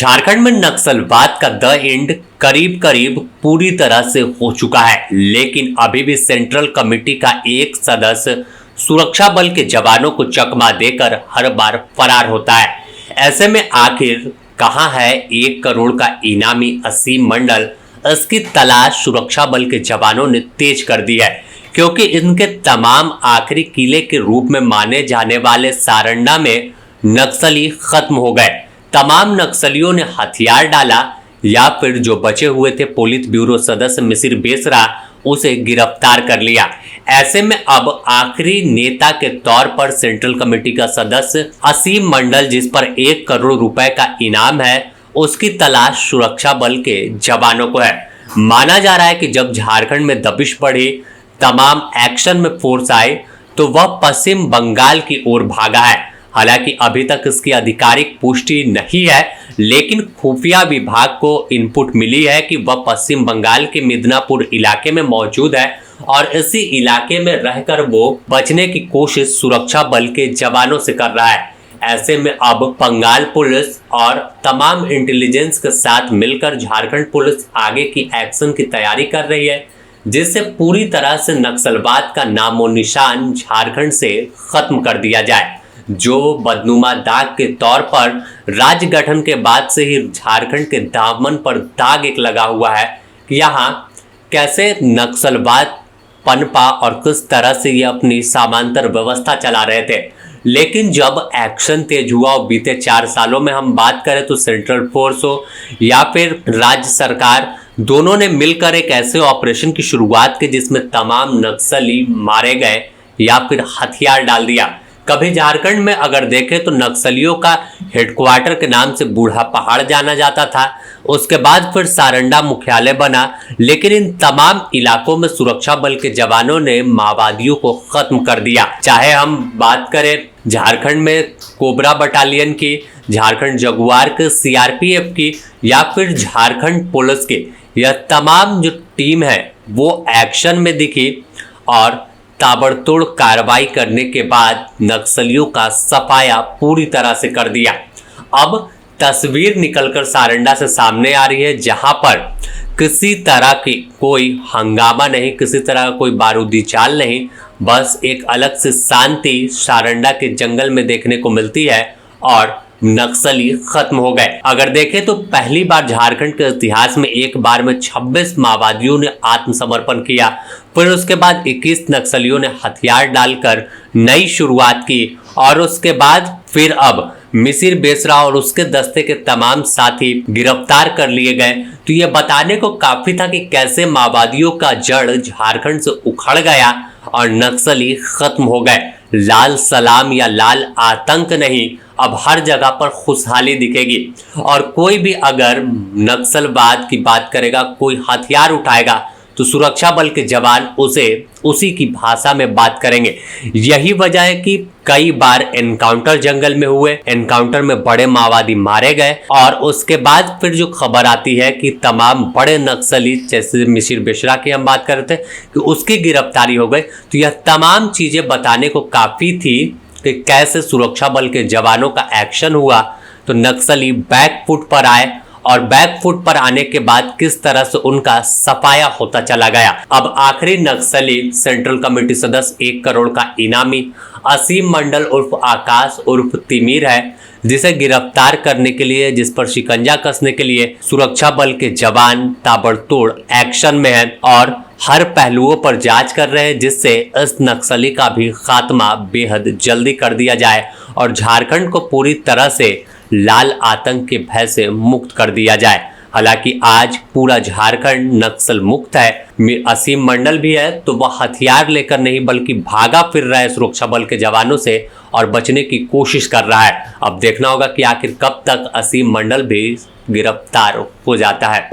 झारखंड में नक्सलवाद का द एंड करीब करीब पूरी तरह से हो चुका है, लेकिन अभी भी सेंट्रल कमेटी का एक सदस्य सुरक्षा बल के जवानों को चकमा देकर हर बार फरार होता है। ऐसे में आखिर कहां है 1 करोड़ का इनामी असीम मंडल? इसकी तलाश सुरक्षा बल के जवानों ने तेज कर दी है, क्योंकि इनके तमाम आखिरी किले के रूप में माने जाने वाले सारंडा में नक्सली खत्म हो गए। तमाम नक्सलियों ने हथियार डाला या फिर जो बचे हुए थे पोलित ब्यूरो सदस्य मिसिर बेसरा उसे गिरफ्तार कर लिया। ऐसे में अब आखिरी नेता के तौर पर सेंट्रल कमेटी का सदस्य असीम मंडल, जिस पर 1 करोड़ रुपए का इनाम है, उसकी तलाश सुरक्षा बल के जवानों को है। माना जा रहा है कि जब झारखंड में दबिश बढ़ी, तमाम एक्शन में फोर्स आए, तो वह पश्चिम बंगाल की ओर भागा है। हालांकि अभी तक इसकी आधिकारिक पुष्टि नहीं है, लेकिन खुफिया विभाग को इनपुट मिली है कि वह पश्चिम बंगाल के मिदनापुर इलाके में मौजूद है और इसी इलाके में रहकर वो बचने की कोशिश सुरक्षा बल के जवानों से कर रहा है। ऐसे में अब बंगाल पुलिस और तमाम इंटेलिजेंस के साथ मिलकर झारखंड पुलिस आगे की एक्शन की तैयारी कर रही है, जिससे पूरी तरह से नक्सलवाद का नामो निशान झारखंड से खत्म कर दिया जाए। जो बदनुमा दाग के तौर पर राज्य गठन के बाद से ही झारखंड के दामन पर दाग एक लगा हुआ है कि यहाँ कैसे नक्सलवाद पनपा और किस तरह से ये अपनी समांतर व्यवस्था चला रहे थे। लेकिन जब एक्शन तेज हुआ और बीते 4 सालों में हम बात करें तो सेंट्रल फोर्स हो या फिर राज्य सरकार, दोनों ने मिलकर एक ऐसे ऑपरेशन की शुरुआत की जिसमें तमाम नक्सली मारे गए या फिर हथियार डाल दिया। कभी झारखंड में अगर देखें तो नक्सलियों का हेडक्वार्टर के नाम से बूढ़ा पहाड़ जाना जाता था, उसके बाद फिर सारंडा मुख्यालय बना, लेकिन इन तमाम इलाकों में सुरक्षा बल के जवानों ने माओवादियों को खत्म कर दिया। चाहे हम बात करें झारखंड में कोबरा बटालियन की, झारखंड जगुआर के सीआरपीएफ की या फिर झारखंड पुलिस की, यह तमाम जो टीम है वो एक्शन में दिखी और ताबड़तोड़ कार्रवाई करने के बाद नक्सलियों का सफाया पूरी तरह से कर दिया। अब तस्वीर निकलकर सारंडा से सामने आ रही है, जहां पर किसी तरह की कोई हंगामा नहीं, किसी तरह का कोई बारूदी चाल नहीं, बस एक अलग से शांति सारंडा के जंगल में देखने को मिलती है और नक्सली खत्म हो गए। अगर देखें तो पहली बार झारखंड के इतिहास में एक बार में 26 माओवादियों ने आत्मसमर्पण किया, फिर उसके बाद 21 नक्सलियों ने हथियार डालकर नई शुरुआत की और उसके बाद फिर अब मिसिर बेसरा और उसके दस्ते के तमाम साथी गिरफ्तार कर लिए गए। तो ये बताने को काफी था कि कैसे माओवादियों का जड़ झारखंड से उखड़ गया और नक्सली खत्म हो गए। लाल सलाम या लाल आतंक नहीं, अब हर जगह पर खुशहाली दिखेगी और कोई भी अगर नक्सलवाद की बात करेगा, कोई हथियार उठाएगा तो सुरक्षा बल के जवान उसे उसी की भाषा में बात करेंगे। यही वजह है कि कई बार एनकाउंटर जंगल में हुए, एनकाउंटर में बड़े माओवादी मारे गए और उसके बाद फिर जो खबर आती है कि तमाम बड़े नक्सली, जैसे मिसिर बेसरा की हम बात कर रहे थे कि उसकी गिरफ्तारी हो गई। तो यह तमाम चीजें बताने को काफी थी कि कैसे सुरक्षा बल के जवानों का एक्शन हुआ तो नक्सली बैक फुट पर आए और बैक फुट पर आने के बाद किस तरह से उनका सफाया होता चला गया। अब आखिरी नक्सली सेंट्रल कमेटी सदस्य 1 करोड़ का इनामी असीम मंडल उर्फ आकाश उर्फ तिमिर है, जिसे गिरफ्तार करने के लिए, जिस पर शिकंजा कसने के लिए सुरक्षा बल के जवान ताबड़तोड़ एक्शन में है और हर पहलुओं पर जांच कर रहे हैं, जिससे इस नक्सली का भी खात्मा बेहद जल्दी कर दिया जाए और झारखंड को पूरी तरह से लाल आतंक के भय से मुक्त कर दिया जाए। हालांकि आज पूरा झारखंड नक्सल मुक्त है। असीम मंडल भी है तो वह हथियार लेकर नहीं बल्कि भागा फिर रहा है सुरक्षा बल के जवानों से और बचने की कोशिश कर रहा है। अब देखना होगा कि आखिर कब तक असीम मंडल भी गिरफ्तार हो जाता है।